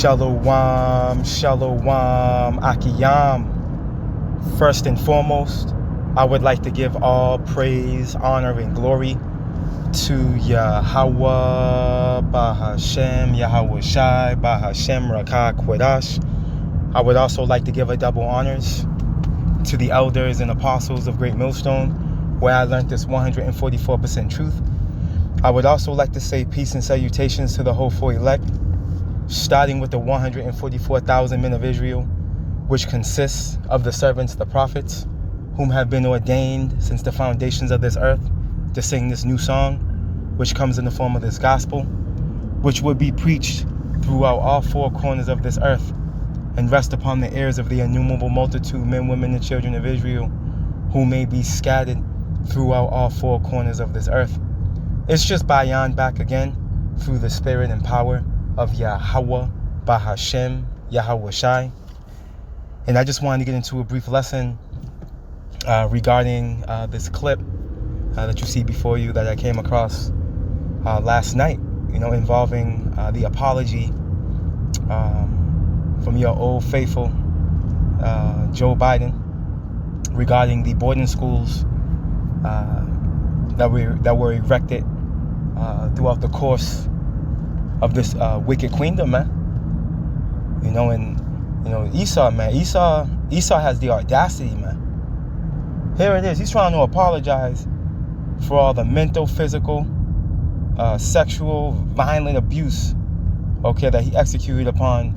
Shalom, shalom, akiyam. First and foremost, I would like to give all praise, honor, and glory to Yahweh, Bahashem, Yahweh Shai, Bahashem, Rakah, Kwadash. I would also like to give a double honors to the elders and apostles of Great Millstone, where I learned this 144% truth. I would also like to say peace and salutations to the hopeful elect, starting with the 144,000 men of Israel, which consists of the servants, the prophets, whom have been ordained since the foundations of this earth to sing this new song, which comes in the form of this gospel, which would be preached throughout all four corners of this earth and rest upon the ears of the innumerable multitude, men, women, and children of Israel, who may be scattered throughout all four corners of this earth. It's just Bayan back again through the spirit and power of Yahweh, Bahashem, Yahweh Shai. And I just wanted to get into a brief lesson regarding this clip that you see before you that I came across last night, involving the apology from your old faithful Joe Biden regarding the boarding schools that were erected throughout the course of this wicked queendom, man. Esau, man. Esau has the audacity, man. Here it is. He's trying to apologize for all the mental, physical, sexual, violent abuse, that he executed upon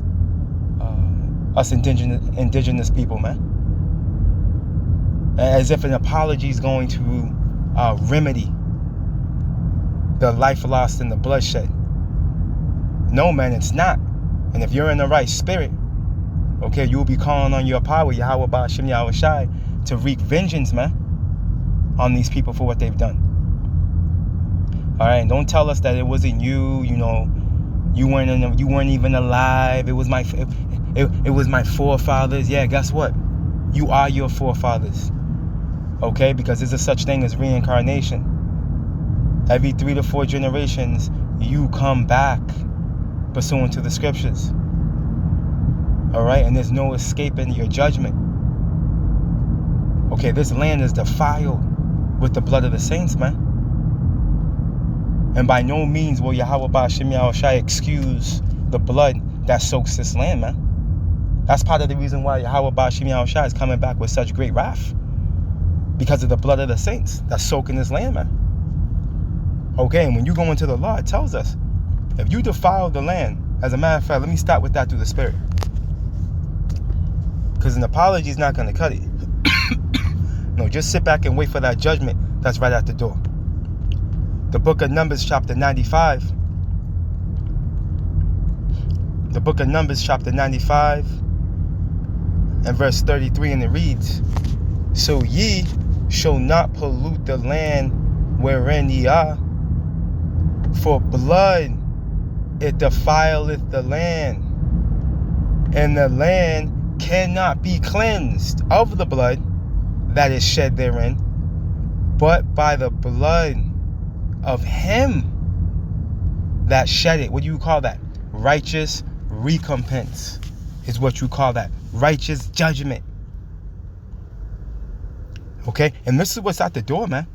us indigenous people, man. As if an apology is going to remedy the life lost and the bloodshed. No, man, it's not. And if you're in the right spirit, you'll be calling on your power, Yahweh Ba'ashem Yahweh Shai, to wreak vengeance, man, on these people for what they've done. All right, and don't tell us that it wasn't you. You weren't even alive. It was my forefathers. Yeah, guess what? You are your forefathers. Because there's a such thing as reincarnation. Every 3 to 4 generations, you come back pursuant to the scriptures. All right, and there's no escaping your judgment. This land is defiled with the blood of the saints, man. And by no means will Yahweh Ba'ashem Yahweh Shai excuse the blood that soaks this land, man. That's part of the reason why Yahweh Ba'ashem Yahweh Shai is coming back with such great wrath. Because of the blood of the saints that's soaking this land, man. And when you go into the law, it tells us, if you defile the land, as a matter of fact, let me start with that through the spirit. Because an apology is not going to cut it. No, just sit back and wait for that judgment that's right at the door. The Book of Numbers, chapter 95. The Book of Numbers, chapter 95, and verse 33, and it reads, "So ye shall not pollute the land wherein ye are, for blood it defileth the land, and the land cannot be cleansed of the blood that is shed therein, but by the blood of him that shed it." What do you call that? Righteous recompense is what you call that. Righteous judgment. And this is what's at the door, man.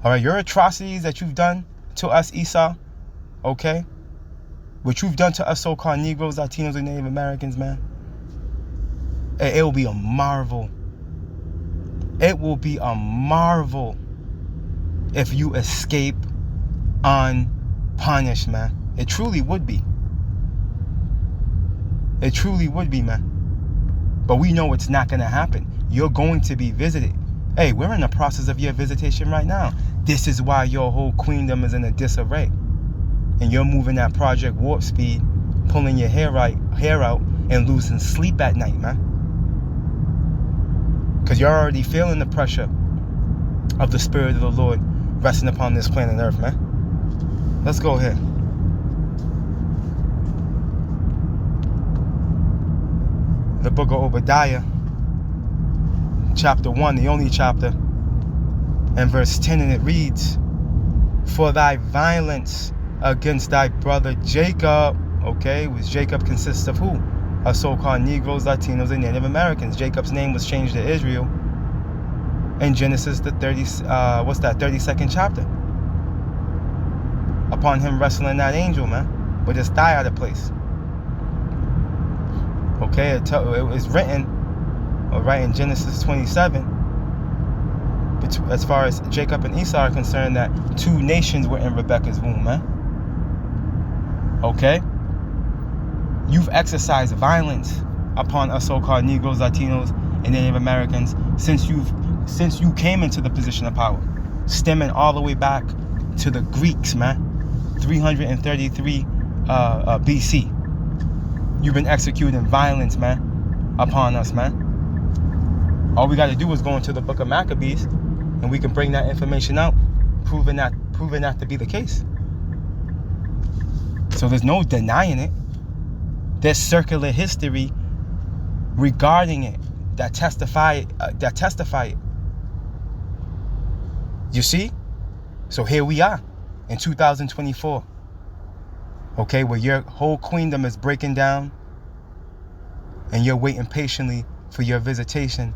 All right, your atrocities that you've done to us, Esau, what you've done to us so-called Negroes, Latinos, and Native Americans, man, it will be a marvel. It will be a marvel if you escape unpunished, man. It truly would be. It truly would be, man. But we know it's not going to happen. You're going to be visited. Hey, we're in the process of your visitation right now. This is why your whole queendom is in a disarray. And you're moving at Project Warp Speed, pulling your hair out, and losing sleep at night, man. Because you're already feeling the pressure of the Spirit of the Lord resting upon this planet Earth, man. Let's go ahead. The Book of Obadiah, chapter 1, the only chapter, and verse 10, and it reads, "For thy violence against thy brother Jacob," Okay, was Jacob consists of who? Of so-called Negroes, Latinos, and Native Americans. Jacob's name was changed to Israel in Genesis the 32nd chapter. Upon him wrestling that angel, man, with his thigh out of place. Okay, it was written, right in Genesis 27, as far as Jacob and Esau are concerned, that two nations were in Rebekah's womb, man. Okay? You've exercised violence upon us so-called Negroes, Latinos, and Native Americans since you came into the position of power, stemming all the way back to the Greeks, man. 333 BC. You've been executing violence, man, upon us, man. All we got to do is go into the Book of Maccabees, and we can bring that information out, proving that to be the case. So there's no denying it. There's circular history regarding it that testify it. You see? So here we are in 2024. Okay, where your whole queendom is breaking down and you're waiting patiently for your visitation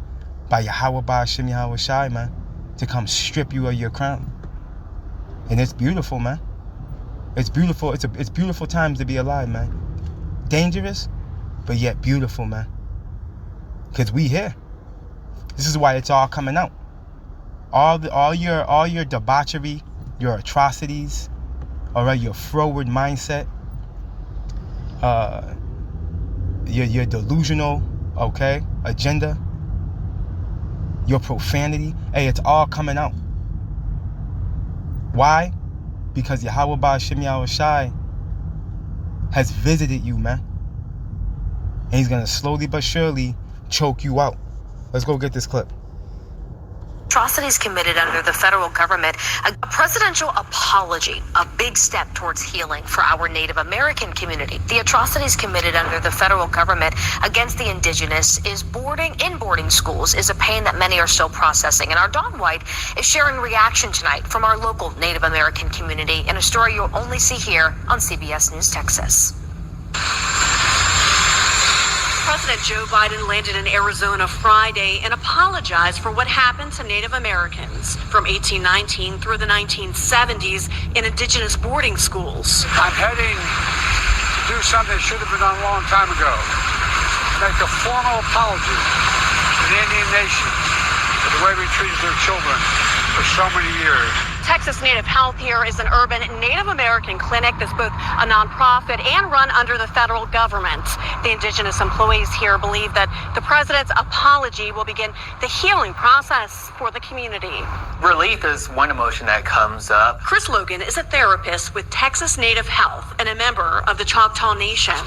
by Yahweh Ba'Shem Yahweh Shai, man, to come strip you of your crown. And it's beautiful, man. It's beautiful. It's beautiful times to be alive, man. Dangerous, but yet beautiful, man. Because we here. This is why it's all coming out. All your debauchery, your atrocities, all right, your froward mindset, your delusional, okay, agenda, your profanity. Hey, it's all coming out. Why? Because Yahweh Ba'Shem Yahweh Shai has visited you, man. And he's going to slowly but surely choke you out. Let's go get this clip. Atrocities committed under the federal government, a presidential apology, a big step towards healing for our Native American community. The atrocities committed under the federal government against the indigenous in boarding schools is a pain that many are still processing. And our Dawn White is sharing reaction tonight from our local Native American community in a story you'll only see here on CBS News Texas. President Joe Biden landed in Arizona Friday and apologized for what happened to Native Americans from 1819 through the 1970s in indigenous boarding schools. I'm heading to do something that should have been done a long time ago. Make a formal apology to the Indian nation for the way we treated their children for so many years. Texas Native Health here is an urban Native American clinic that's both a nonprofit and run under the federal government. The indigenous employees here believe that the president's apology will begin the healing process for the community. Relief is one emotion that comes up. Chris Logan is a therapist with Texas Native Health and a member of the Choctaw Nation.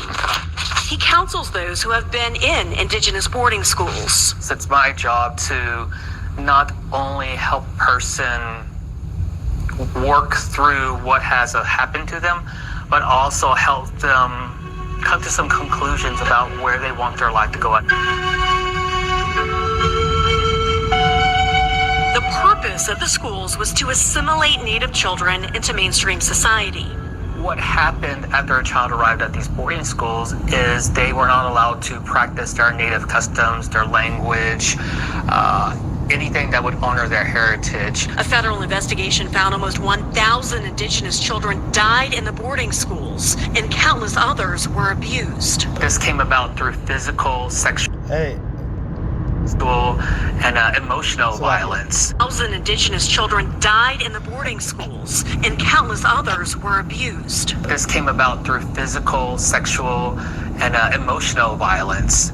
He counsels those who have been in indigenous boarding schools. It's my job to not only help a person work through what has happened to them, but also help them come to some conclusions about where they want their life to go. The purpose of the schools was to assimilate Native children into mainstream society. What happened after a child arrived at these boarding schools is they were not allowed to practice their Native customs, their language, anything that would honor their heritage. A federal investigation found almost 1,000 indigenous children died in the boarding schools, and countless others were abused. This came about through physical, sexual, and emotional violence. 1,000 indigenous children died in the boarding schools, and countless others were abused. This came about through physical, sexual, and emotional violence.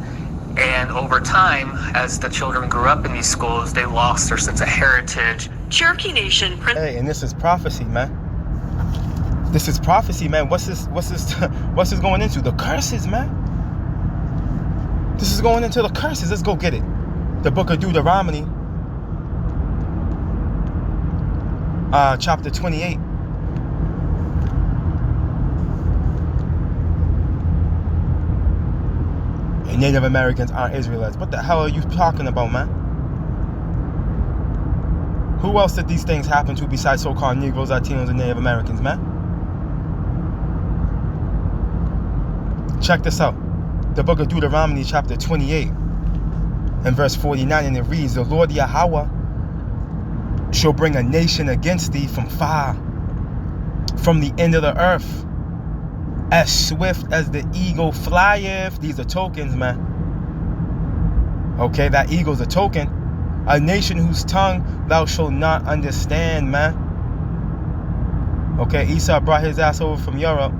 And over time, as the children grew up in these schools, they lost their sense of heritage. Cherokee Nation. Hey, and this is prophecy, man. This is prophecy, man. What's this going into? The curses, man. This is going into the curses. Let's go get it. The Book of Deuteronomy, chapter 28. And Native Americans aren't Israelites. What the hell are you talking about, man? Who else did these things happen to besides so-called Negroes, Latinos, and Native Americans, man? Check this out. The Book of Deuteronomy chapter 28 and verse 49, and it reads, the Lord Yahweh shall bring a nation against thee from far, from the end of the earth, as swift as the eagle flieth. These are tokens, man. Okay, that eagle's a token. A nation whose tongue thou shalt not understand, man. Okay, Esau brought his ass over from Europe,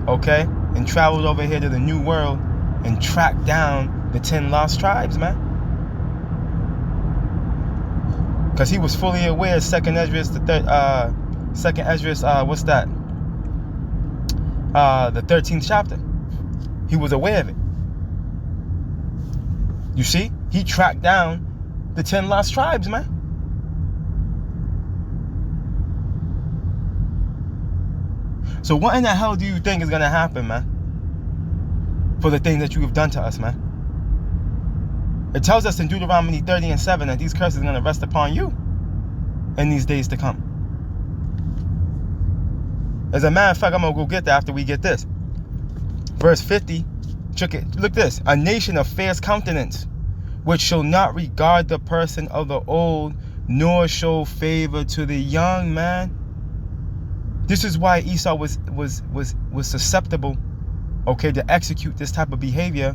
okay, and traveled over here to the New World and tracked down the 10 lost tribes, man. Because he was fully aware, Second Esdras, what's that? The 13th chapter. He was aware of it. You see? He tracked down the 10 lost tribes, man. So what in the hell do you think is going to happen, man? For the things that you have done to us, man. It tells us in Deuteronomy 30 and 7 that these curses are going to rest upon you in these days to come. As a matter of fact, I'm going to go get that after we get this. Verse 50, look this. A nation of fierce countenance, which shall not regard the person of the old, nor show favor to the young, man. This is why Esau was susceptible, okay, to execute this type of behavior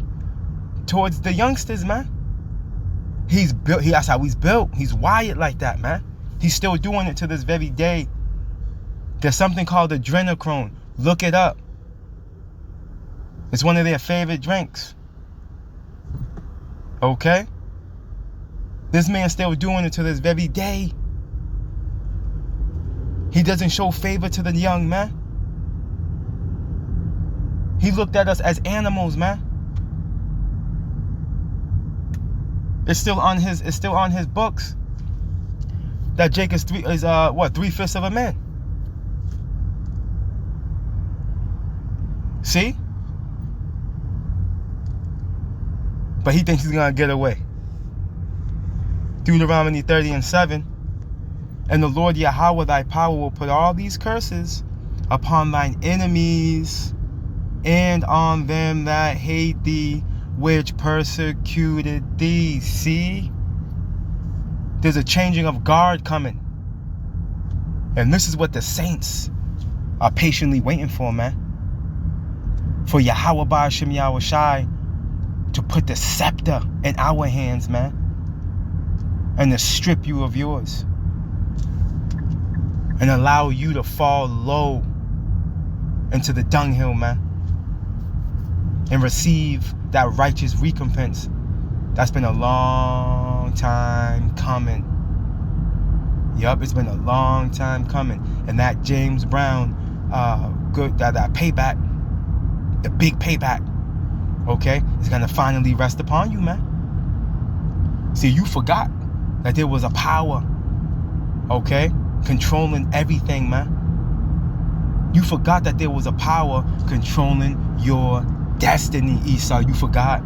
towards the youngsters, man. He's built. That's how he's built. He's wired like that, man. He's still doing it to this very day. There's something called adrenochrome. Look it up. It's one of their favorite drinks. Okay? This man's still doing it to this very day. He doesn't show favor to the young, man. He looked at us as animals, man. It's still on his books that Jake is 3/5 of a man. See? But he thinks he's gonna get away. Deuteronomy 30 and 7. And the Lord Yahweh thy power will put all these curses upon thine enemies and on them that hate thee, which persecuted thee. See? There's a changing of guard coming. And this is what the saints are patiently waiting for, man. For Yahweh Ba'ashem Yahweh Shai to put the scepter in our hands, man. And to strip you of yours. And allow you to fall low into the dunghill, man. And receive that righteous recompense that's been a long time coming. Yup, it's been a long time coming. And that James Brown, that payback, the big payback, okay, is going to finally rest upon you, man. See, you forgot that there was a power, okay, controlling everything, man. You forgot that there was a power controlling your destiny, Esau. You forgot.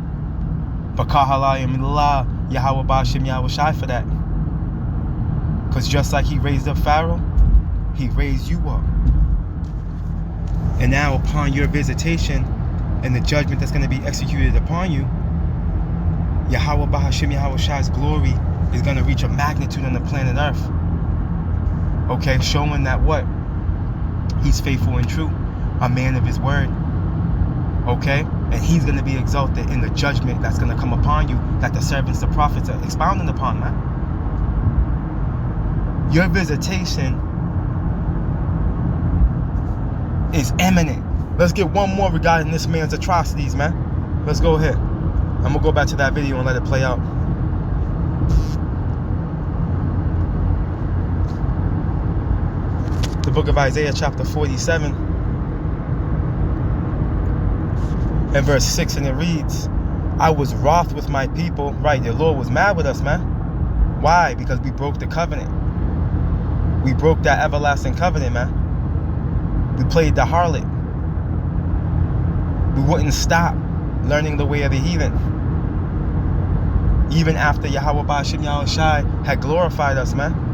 But Kahalayamillah, Yahweh Ba'ashem Yahweh Shai for that. Because just like he raised up Pharaoh, he raised you up. And now upon your visitation and the judgment that's going to be executed upon you, Yahweh Ba'ashem Yahweh Shai's glory is going to reach a magnitude on the planet Earth. Okay, showing that what? He's faithful and true, a man of his word. Okay, and he's going to be exalted in the judgment that's going to come upon you, that the servants, the prophets are expounding upon, man. Your visitation is imminent. Let's get one more regarding this man's atrocities, man. Let's go ahead. I'm going to go back to that video and let it play out. The book of Isaiah chapter 47 and verse 6, and it reads, I was wroth with my people. Right, the Lord was mad with us, man. Why? Because we broke the covenant. We broke that everlasting covenant, man. We played the harlot. We wouldn't stop learning the way of the heathen. Even after Yahweh Ba'ashem Yahweh Shai had glorified us, man.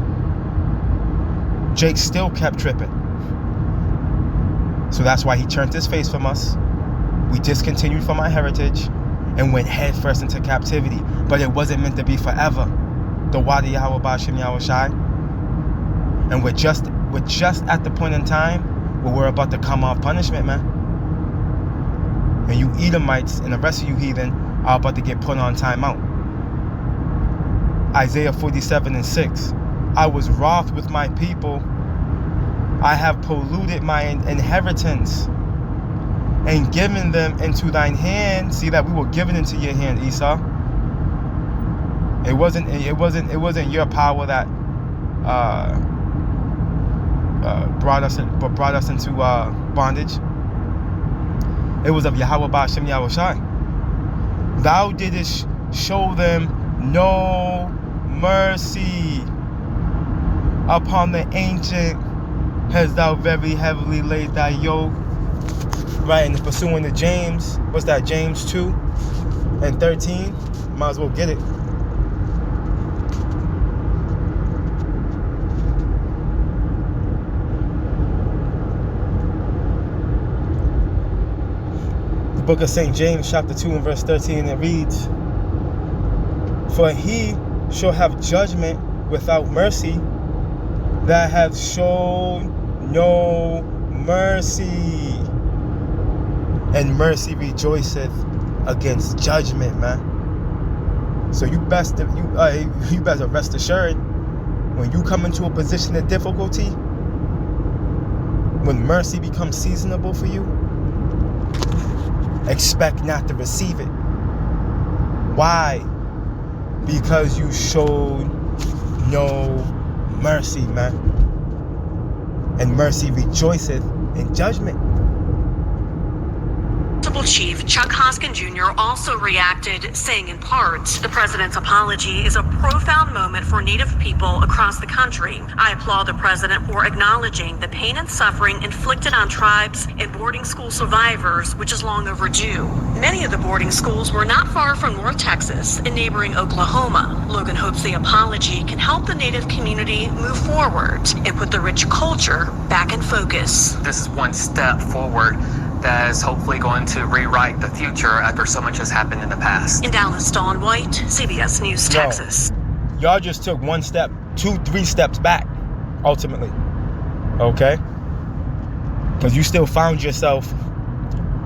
Jake still kept tripping. So that's why he turned his face from us. We discontinued from our heritage and went headfirst into captivity. But it wasn't meant to be forever. The Wadi Yahweh Ba'Shem Yahweh Shai. And we're just at the point in time where we're about to come off punishment, man. And you Edomites and the rest of you heathen are about to get put on timeout. Isaiah 47:6. I was wroth with my people. I have polluted my inheritance and given them into thine hand. See that we were given into your hand, Esau. It wasn't your power that brought us into bondage. It was of Yahweh Ba'Shem Yahweh Shai. Thou didst show them no mercy. Upon the ancient hast thou very heavily laid thy yoke. Right, and pursuing to James. What's that? James 2:13. Might as well get it. The book of St. James, chapter 2 and verse 13, it reads, For he shall have judgment without mercy, that hath shown no mercy. And mercy rejoiceth against judgment, man. So you better rest assured, when you come into a position of difficulty, when mercy becomes seasonable for you, expect not to receive it. Why? Because you showed no mercy, man. And mercy rejoiceth in judgment. Chief Chuck Hoskin Jr. also reacted, saying in part, the president's apology is a profound moment for Native people across the country. I applaud the president for acknowledging the pain and suffering inflicted on tribes and boarding school survivors, which is long overdue. Many of the boarding schools were not far from North Texas in neighboring Oklahoma. Logan hopes the apology can help the Native community move forward and put the rich culture back in focus. This is one step forward that is hopefully going to rewrite the future after so much has happened in the past. In Dallas, Dawn White, CBS News, Texas. Y'all just took 1 step, 2, 3 steps back, ultimately. Okay? Because you still found yourself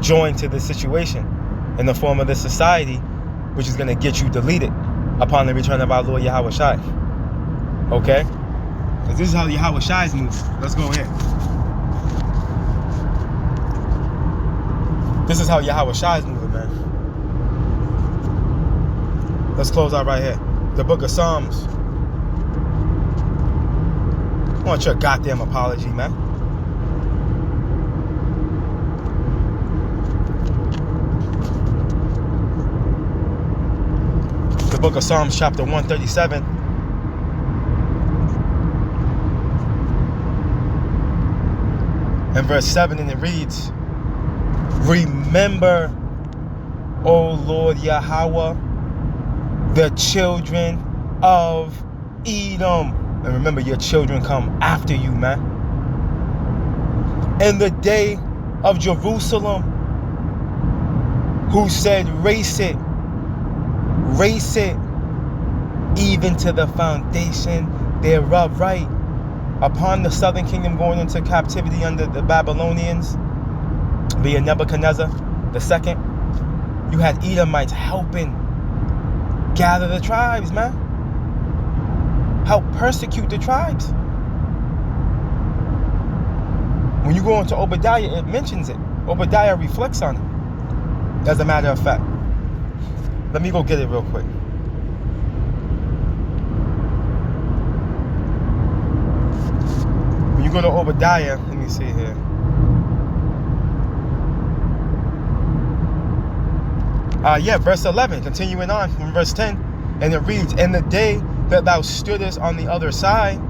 joined to this situation in the form of this society, which is going to get you deleted upon the return of our Lord Yahweh Shai. Okay? Because this is how Yahweh Shai's move. Let's go ahead. This is how Yahweh Shai is moving, man. Let's close out right here. The book of Psalms. I want your goddamn apology, man. The book of Psalms, chapter 137. And verse 7, and it reads, Remember, O Lord Yahweh, the children of Edom. And remember, your children come after you, man. And the day of Jerusalem, who said, race it, even to the foundation thereof, right? Upon the southern kingdom going into captivity under the Babylonians, via Nebuchadnezzar II, you had Edomites helping gather the tribes, man. Help persecute the tribes. When you go into Obadiah, it mentions it. Obadiah reflects on it, as a matter of fact. Let me go get it real quick. When you go to Obadiah, let me see here. Verse 11, continuing on from verse 10, and it reads, And the day that thou stoodest on the other side,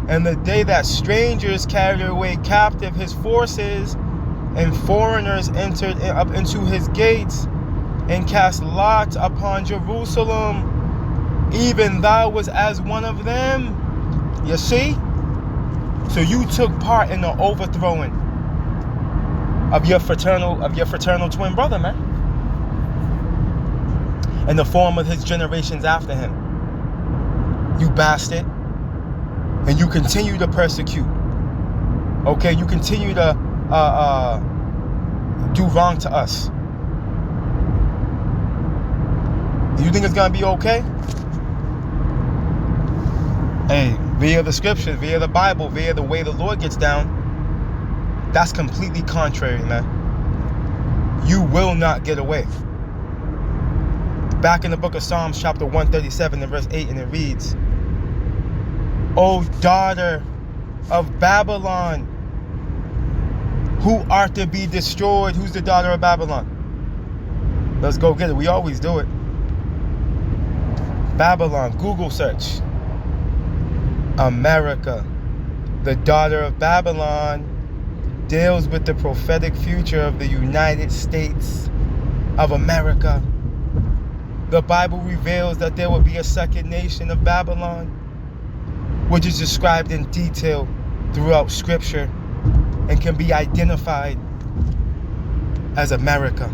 and the day that strangers carried away captive his forces, and foreigners entered up into his gates, and cast lots upon Jerusalem, even thou was as one of them. You see? So you took part in the overthrowing of your fraternal twin brother, man. and the form of his generations after him. You bastard. And you continue to persecute. Okay, you continue to do wrong to us. You think it's gonna be okay? Hey, via the scriptures, via the Bible, via the way the Lord gets down, that's completely contrary, man. You will not get away. Back in the book of Psalms, chapter 137 and verse 8, and it reads, O daughter of Babylon, who art to be destroyed. Who's the daughter of Babylon? Let's go get it. We always do it. Babylon, Google search. America. The daughter of Babylon deals with the prophetic future of the United States of America. The Bible reveals that there will be a second nation of Babylon, which is described in detail throughout Scripture and can be identified as America.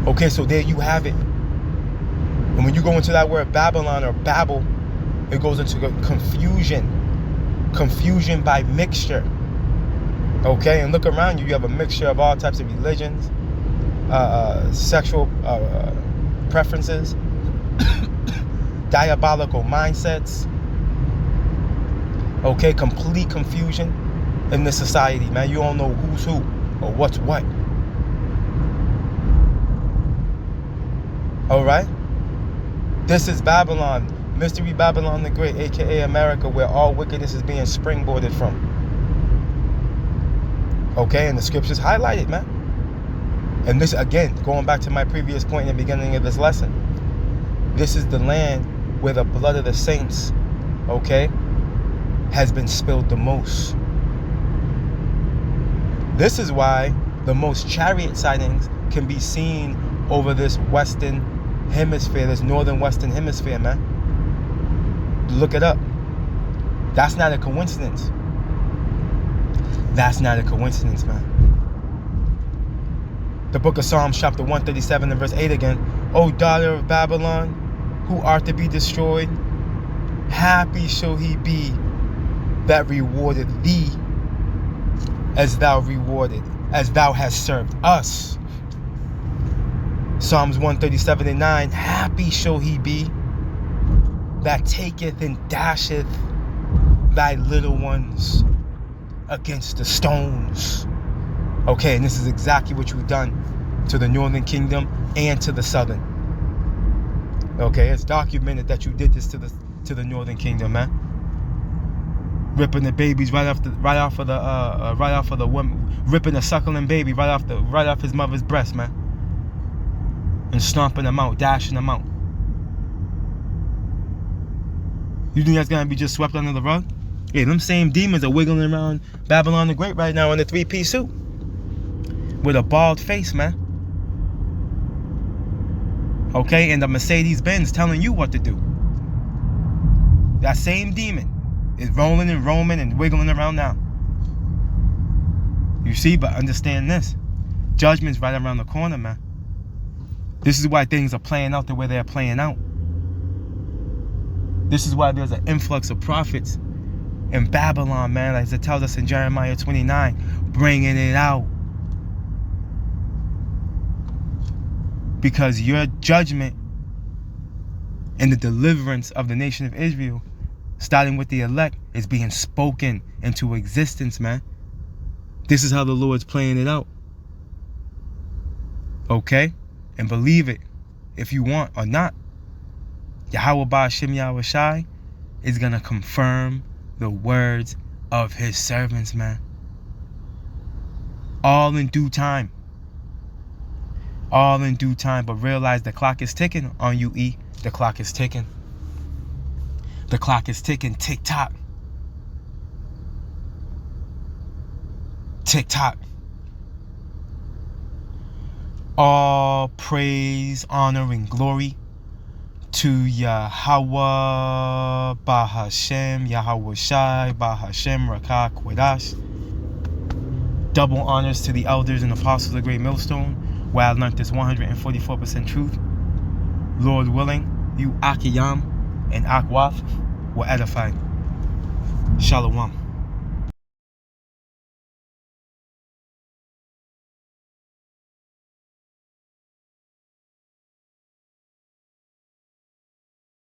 Okay, so there you have it. And when you go into that word Babylon or Babel, it goes into confusion. Confusion by mixture. Okay, and look around you. You have a mixture of all types of religions, sexual preferences, diabolical mindsets. Okay, complete confusion in this society, man. You don't know who's who or what's what. All right? This is Babylon, Mystery Babylon the Great, aka America, where all wickedness is being springboarded from. Okay, and the scriptures highlight it, man. And this, again, going back to my previous point in the beginning of this lesson, this is the land where the blood of the saints, okay, has been spilled the most. This is why the most chariot sightings can be seen over this western hemisphere, this northern western hemisphere, man. Look it up. That's not a coincidence. That's not a coincidence, man. The book of Psalms, chapter 137 and verse 8 again. O daughter of Babylon, who art to be destroyed, happy shall he be that rewarded thee as thou hast served us. Psalms 137 and 9. Happy shall he be that taketh and dasheth thy little ones against the stones. Okay, and this is exactly what you've done to the northern kingdom and to the southern. Okay, it's documented that you did this to the northern kingdom, man. Ripping the babies right off of the woman, ripping a suckling baby right off his mother's breast, man, and stomping them out, dashing them out. You think that's gonna be just swept under the rug? Yeah, them same demons are wiggling around Babylon the Great right now in a 3-piece suit with a bald face, man. Okay, and the Mercedes-Benz telling you what to do. That same demon is rolling and roaming and wiggling around now. You see, but understand this. Judgment's right around the corner, man. This is why things are playing out the way they're playing out. This is why there's an influx of prophets in Babylon, man, as it tells us in Jeremiah 29, bringing it out. Because your judgment and the deliverance of the nation of Israel, starting with the elect, is being spoken into existence, man. This is how the Lord's playing it out. Okay? And believe it if you want or not. Yahweh Ba'ashem Yahweh Shai is going to confirm the words of his servants, man. All in due time. All in due time. But realize the clock is ticking on you, E. The clock is ticking. The clock is ticking. Tick tock. Tick tock. All praise, honor, and glory to Yahweh Ba'ashem Yahweh Shai Ba'ashem Rakah Quadash. Double honors to the elders and apostles of the Great Millstone, where I learned this 144% truth Lord willing, you Akiyam and Akwath will edify. Shalom.